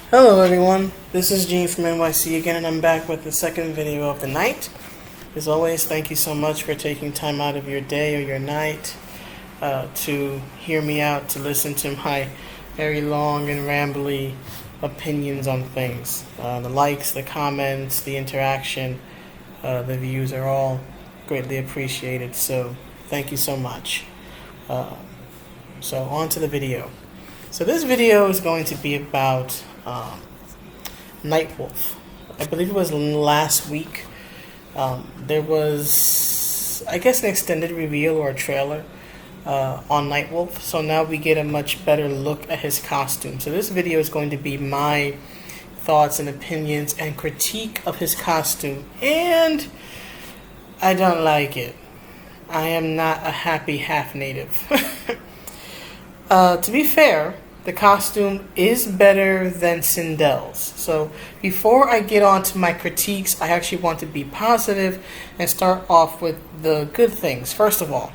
Hello everyone, this is Gene from NYC again, and I'm back with the second video of the night. As always, thank you so much for taking time out of your day or your night to hear me out, to listen to my very long and rambly opinions on things. The likes, the comments, the interaction, the views are all greatly appreciated, so thank you so much. So on to the video. So this video is going to be about Nightwolf. I believe it was last week. There was, I guess, an extended reveal or a trailer on Nightwolf. So now we get a much better look at his costume. So this video is going to be my thoughts and opinions and critique of his costume. And I don't like it. I am not a happy half-native. To be fair, the costume is better than Sindel's. So before I get on to my critiques, I actually want to be positive and start off with the good things. First of all,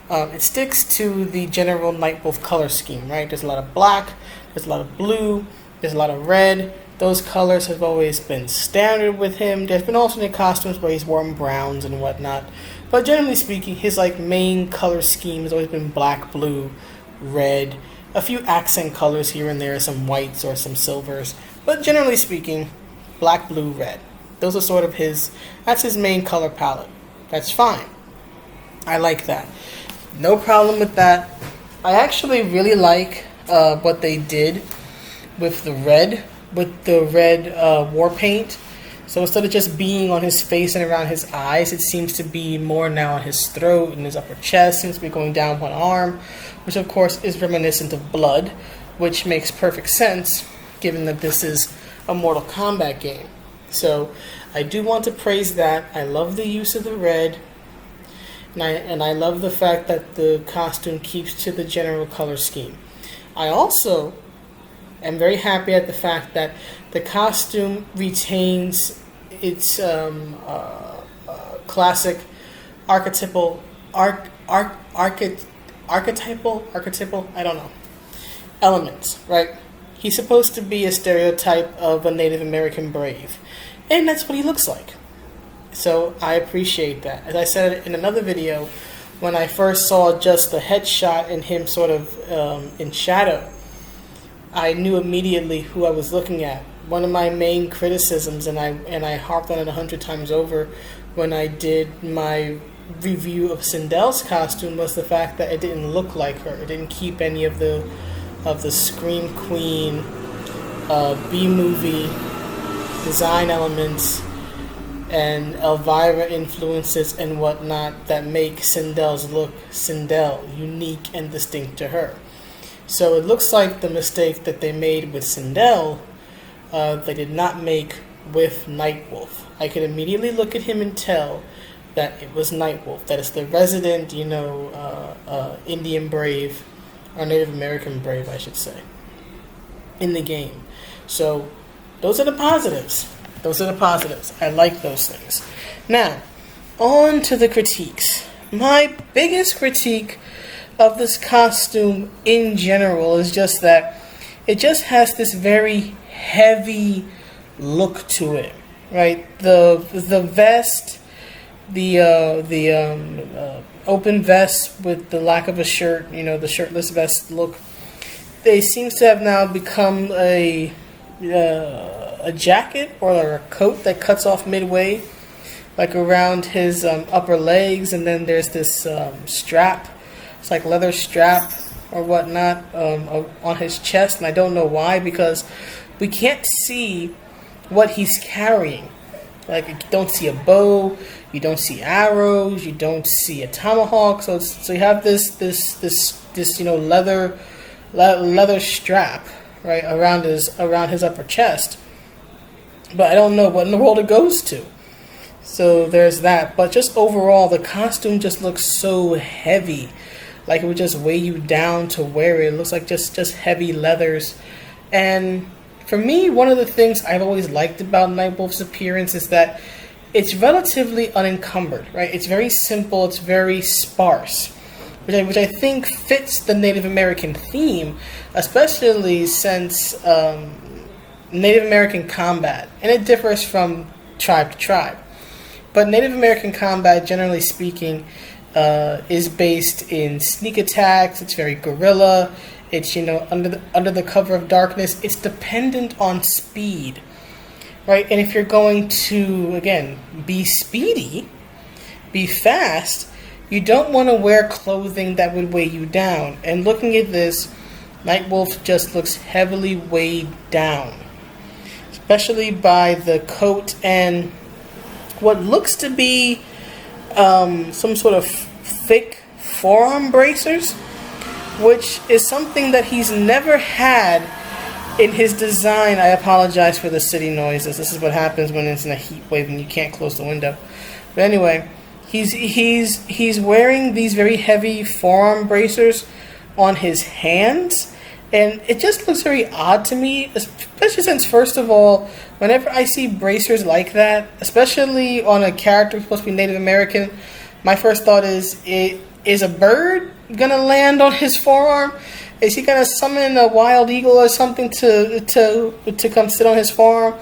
it sticks to the general Nightwolf color scheme, right? There's a lot of black, there's a lot of blue, there's a lot of red. Those colors have always been standard with him. There's been alternate costumes where he's worn browns and whatnot. But generally speaking, his main color scheme has always been black, blue, red, a few accent colors here and there, some whites or some silvers, but generally speaking, black, blue, red. Those are sort of that's his main color palette. That's fine. I like that. No problem with that. I actually really like what they did with the red war paint. So instead of just being on his face and around his eyes, it seems to be more now on his throat and his upper chest. Seems to be going down one arm, which of course is reminiscent of blood, which makes perfect sense given that this is a Mortal Kombat game. So I do want to praise that. I love the use of the red, and I love the fact that the costume keeps to the general color scheme. I also am very happy at the fact that the costume retains its classic archetypal, I don't know, elements, right? He's supposed to be a stereotype of a Native American brave, and that's what he looks like. So I appreciate that. As I said in another video, when I first saw just the headshot and him sort of in shadow, I knew immediately who I was looking at. One of my main criticisms, and I harped on it 100 times over when I did my review of Sindel's costume, was the fact that it didn't look like her. It didn't keep any of the Scream Queen B-movie design elements and Elvira influences and whatnot that make Sindel's look Sindel, unique and distinct to her. So it looks like the mistake that they made with Sindel, they did not make with Nightwolf. I could immediately look at him and tell that it was Nightwolf, that it's the resident, Indian brave, or Native American brave, I should say, in the game. So those are the positives. I like those things. Now, on to the critiques. My biggest critique of this costume in general is just that it just has this very heavy look to it, right? The vest, the open vest with the lack of a shirt, the shirtless vest look, they seems to have now become a jacket or a coat that cuts off midway, like around his upper legs, and then there's this strap. It's like leather strap or whatnot on his chest, and I don't know why, because we can't see what he's carrying. Like, you don't see a bow, you don't see arrows, you don't see a tomahawk. So you have this leather strap, right, around his upper chest, but I don't know what in the world it goes to. So there's that. But just overall, the costume just looks so heavy. Like it would just weigh you down to wear it. It looks like just heavy leathers. And for me, one of the things I've always liked about Nightwolf's appearance is that it's relatively unencumbered, right? It's very simple, it's very sparse, which I think fits the Native American theme, especially since Native American combat, and it differs from tribe to tribe. But Native American combat, generally speaking, is based in sneak attacks. It's very guerrilla. It's, you know, under the cover of darkness. It's dependent on speed, right? And if you're going to, again, be speedy, be fast, you don't want to wear clothing that would weigh you down. And looking at this, Nightwolf just looks heavily weighed down, especially by the coat and what looks to be some sort of thick forearm bracers, which is something that he's never had in his design. I apologize for the city noises. This is what happens when it's in a heat wave and you can't close the window. But anyway, he's wearing these very heavy forearm bracers on his hands, and it just looks very odd to me, especially since, first of all, whenever I see bracers like that, especially on a character who's supposed to be Native American, my first thought is a bird gonna land on his forearm? Is he gonna summon a wild eagle or something to come sit on his forearm?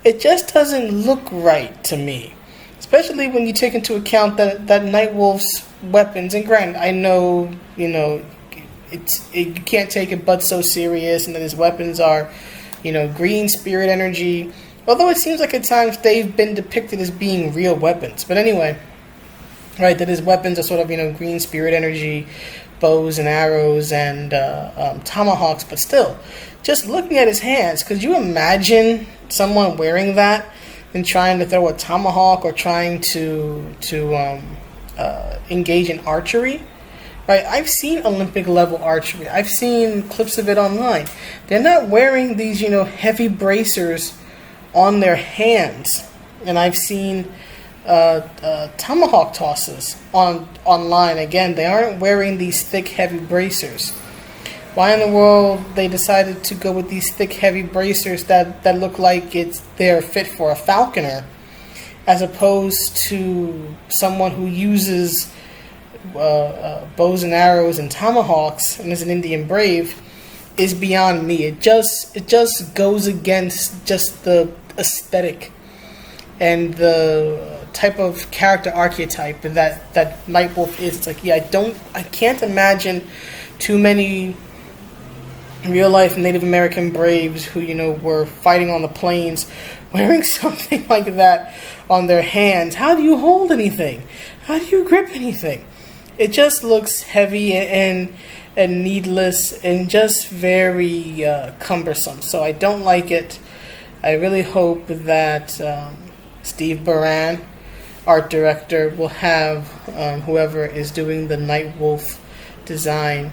It just doesn't look right to me, especially when you take into account that Nightwolf's weapons. And granted, I know, you know, you can't take it but so serious, and that his weapons are, you know, green spirit energy. Although it seems like at times they've been depicted as being real weapons. But anyway, right, that his weapons are sort of, you know, green spirit energy, bows and arrows and tomahawks. But still, just looking at his hands, could you imagine someone wearing that and trying to throw a tomahawk or trying to engage in archery? Right, I've seen Olympic level archery. I've seen clips of it online. They're not wearing these, you know, heavy bracers on their hands, and I've seen tomahawk tosses online. Again, they aren't wearing these thick, heavy bracers. Why in the world they decided to go with these thick, heavy bracers that look like they're fit for a falconer, as opposed to someone who uses bows and arrows and tomahawks and is an Indian brave, is beyond me. It just goes against just the aesthetic and the type of character archetype that Nightwolf is. It's like, yeah, I can't imagine too many real life Native American braves who, you know, were fighting on the plains wearing something like that on their hands. How do you hold anything? How do you grip anything? It just looks heavy and needless and just very cumbersome. So I don't like it. I really hope that Steve Baran, art director, will have whoever is doing the Nightwolf design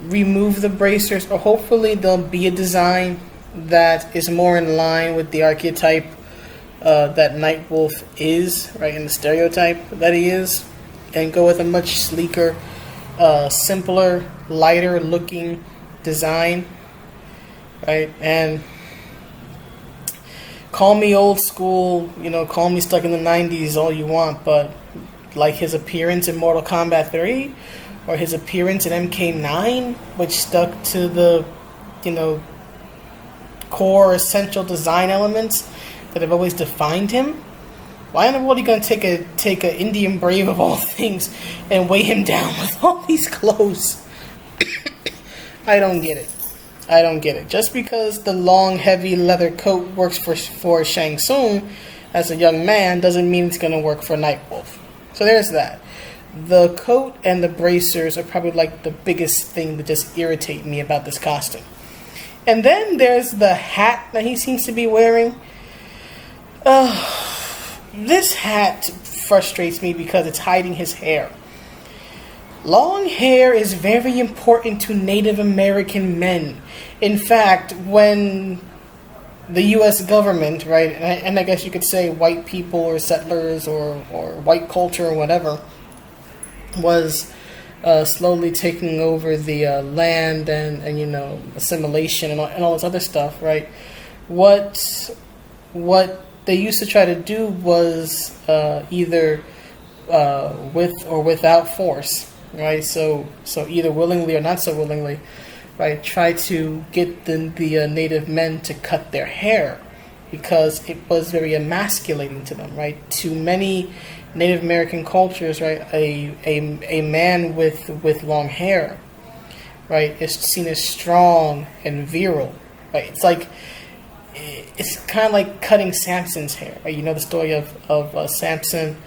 remove the bracers, or hopefully there'll be a design that is more in line with the archetype that Nightwolf is, right, in the stereotype that he is, and go with a much sleeker, simpler, lighter looking design, right? And call me old school, you know, call me stuck in the 90s all you want, but like his appearance in Mortal Kombat 3 or his appearance in Mk9, which stuck to the, you know, core essential design elements that have always defined him. Why in the world are you going to take a Indian brave of all things and weigh him down with all these clothes? I don't get it. I don't get it. Just because the long, heavy leather coat works for Shang Tsung as a young man doesn't mean it's going to work for Nightwolf. So there's that. The coat and the bracers are probably like the biggest thing that just irritate me about this costume. And then there's the hat that he seems to be wearing. This hat frustrates me because it's hiding his hair. Long hair is very important to Native American men. In fact, when the U.S. government, right, and I guess you could say white people or settlers or white culture or whatever, was slowly taking over the land and you know, assimilation and all this other stuff, right? What they used to try to do was either with or without force, right? So either willingly or not so willingly, right, tried to get the native men to cut their hair because it was very emasculating to them, right? To many Native American cultures, right, a man with long hair, right, is seen as strong and virile, right? It's kind of like cutting Samson's hair, right? You know the story of Samson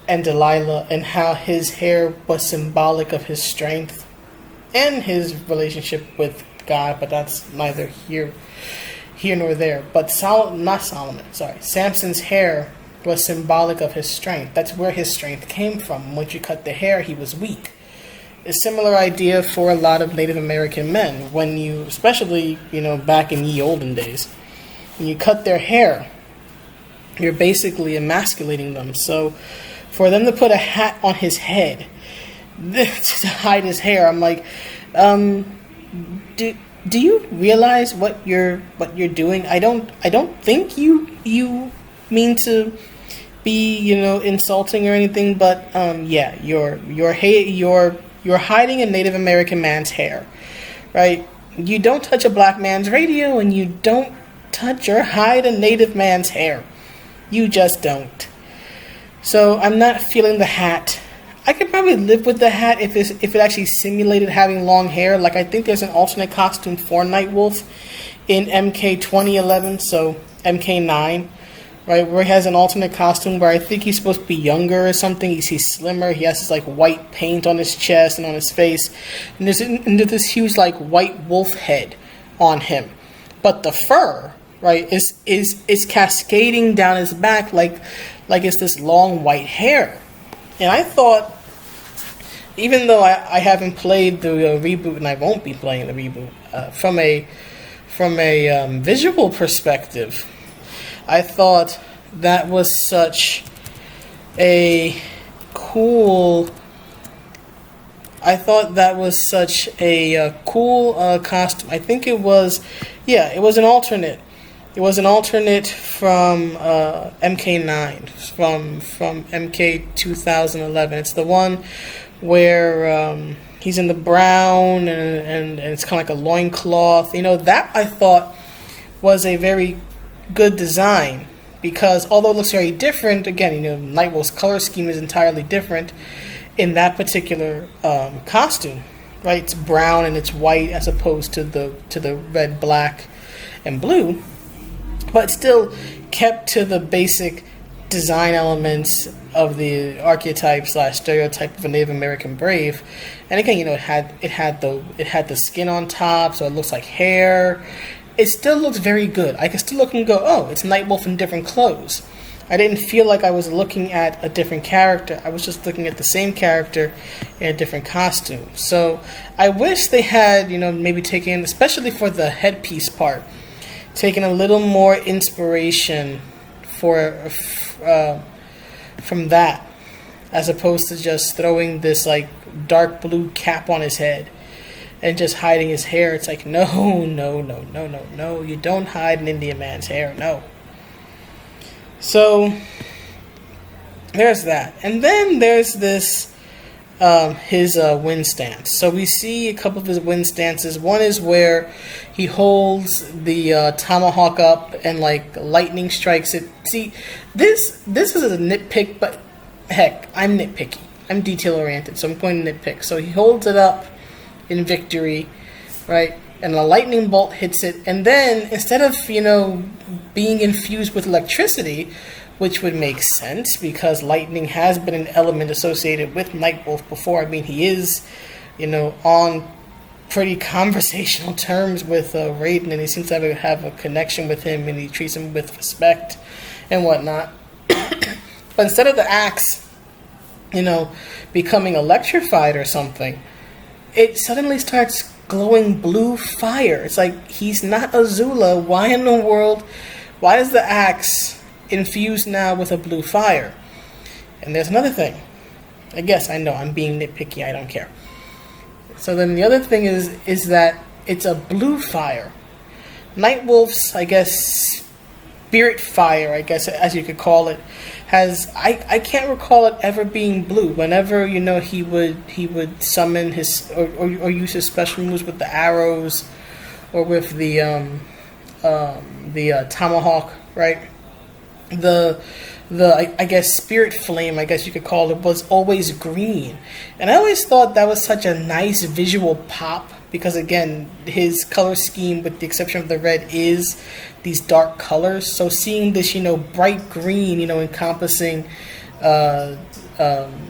and Delilah and how his hair was symbolic of his strength and his relationship with God, but that's neither here nor there. But Samson's hair was symbolic of his strength. That's where his strength came from. Once you cut the hair, he was weak. A similar idea for a lot of Native American men. When you, especially, back in ye olden days, when you cut their hair, you're basically emasculating them. So for them to put a hat on his head to hide his hair, I'm like, do you realize what you're doing? I don't think you mean to be insulting or anything, but yeah, you're hiding a Native American man's hair, right? You don't touch a black man's radio, and you don't touch or hide a Native man's hair. You just don't. So I'm not feeling the hat. I could probably live with the hat if it actually simulated having long hair. Like, I think there's an alternate costume for Nightwolf in MK 2011, so Mk9, right, where he has an alternate costume where I think he's supposed to be younger or something. He's slimmer. He has this white paint on his chest and on his face, and there's this huge white wolf head on him. But the fur, right, is cascading down his back like it's this long white hair. And I thought, even though I haven't played the reboot, and I won't be playing the reboot, from a visual perspective, I thought that was such a cool. I thought that was such a cool costume. I think it was an alternate. It was an alternate from Mk9, from MK 2011. It's the one where he's in the brown and it's kind of like a loincloth. That I thought was a very good design, because although it looks very different, again, Nightwolf's color scheme is entirely different in that particular costume, right? It's brown and it's white as opposed to the red, black, and blue, but still kept to the basic design elements of the archetype / stereotype of a Native American brave. And again, it had the skin on top, so it looks like hair. It still looks very good. I can still look and go, oh, it's Nightwolf in different clothes. I didn't feel like I was looking at a different character. I was just looking at the same character in a different costume. So I wish they had, maybe taken, especially for the headpiece part, taken a little more inspiration from that, as opposed to just throwing this dark blue cap on his head and just hiding his hair. It's like, no, you don't hide an Indian man's hair, no. So there's that. And then there's this his wind stance. So we see a couple of his wind stances. One is where he holds the tomahawk up and lightning strikes it. See, this is a nitpick, but heck, I'm nitpicky. I'm detail oriented, so I'm going to nitpick. So he holds it up in victory, right? And a lightning bolt hits it, and then instead of being infused with electricity, which would make sense because lightning has been an element associated with Nightwolf before. I mean, he is, on pretty conversational terms with Raiden, and he seems to have a connection with him, and he treats him with respect and whatnot. But instead of the axe, becoming electrified or something, it suddenly starts glowing blue fire. It's like, he's not Azula. Why in the world? Why is the axe infused now with a blue fire? And there's another thing. I guess I know I'm being nitpicky. I don't care. So then the other thing is that it's a blue fire. Nightwolf's, I guess, spirit fire, I guess, as you could call it, has I can't recall it ever being blue. Whenever he would summon his or use his special moves with the arrows or with the tomahawk, right? I guess spirit flame, I guess you could call it, was always green, and I always thought that was such a nice visual pop because again his color scheme, with the exception of the red, is these dark colors. So seeing this bright green encompassing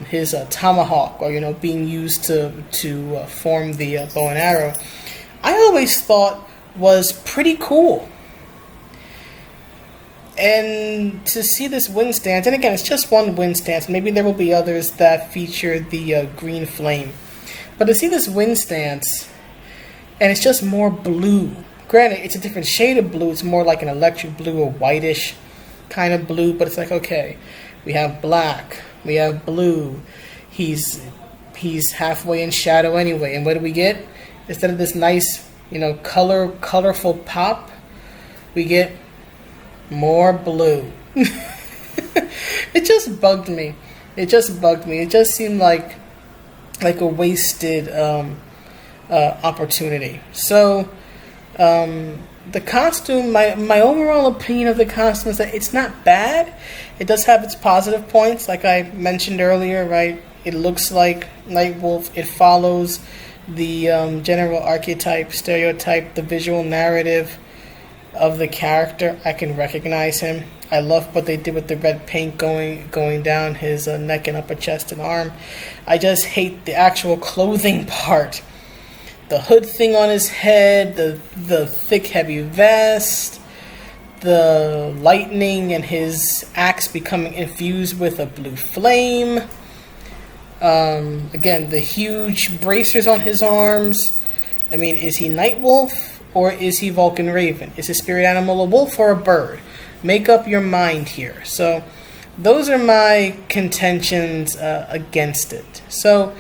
his tomahawk, or being used to form the bow and arrow, I always thought was pretty cool. And to see this wind stance, and again, it's just one wind stance. Maybe there will be others that feature the green flame. But to see this wind stance, and it's just more blue. Granted, it's a different shade of blue. It's more like an electric blue or whitish kind of blue. But it's like, okay, we have black, we have blue. He's halfway in shadow anyway. And what do we get? Instead of this nice, colorful pop, we get more blue. It just bugged me. It just seemed like a wasted opportunity. So the costume, my overall opinion of the costume is that it's not bad. It does have its positive points, like I mentioned earlier, right? It looks like Nightwolf. It follows the general archetype, stereotype, the visual narrative of the character. I can recognize him. I love what they did with the red paint going down his neck and upper chest and arm. I just hate the actual clothing part. The hood thing on his head, the thick heavy vest, the lightning and his axe becoming infused with a blue flame. Again, the huge bracers on his arms. I mean, is he Nightwolf? Or is he Vulcan Raven? Is his spirit animal a wolf or a bird? Make up your mind here. So those are my contentions against it. So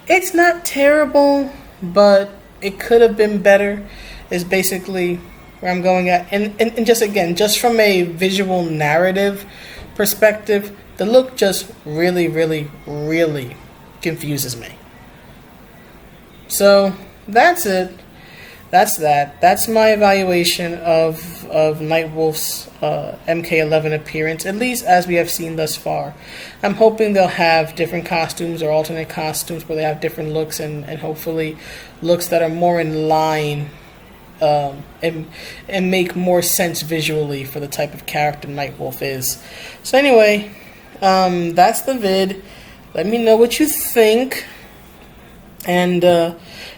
it's not terrible, but it could have been better, is basically where I'm going at. And just from a visual narrative perspective, the look just really, really, really confuses me. So that's it. That's that. That's my evaluation of Nightwolf's MK11 appearance, at least as we have seen thus far. I'm hoping they'll have different costumes or alternate costumes where they have different looks and hopefully looks that are more in line and make more sense visually for the type of character Nightwolf is. So anyway, that's the vid. Let me know what you think. And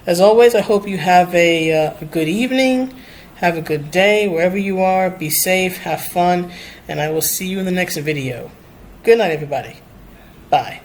as always, I hope you have a good evening, have a good day, wherever you are. Be safe, have fun, and I will see you in the next video. Good night, everybody. Bye.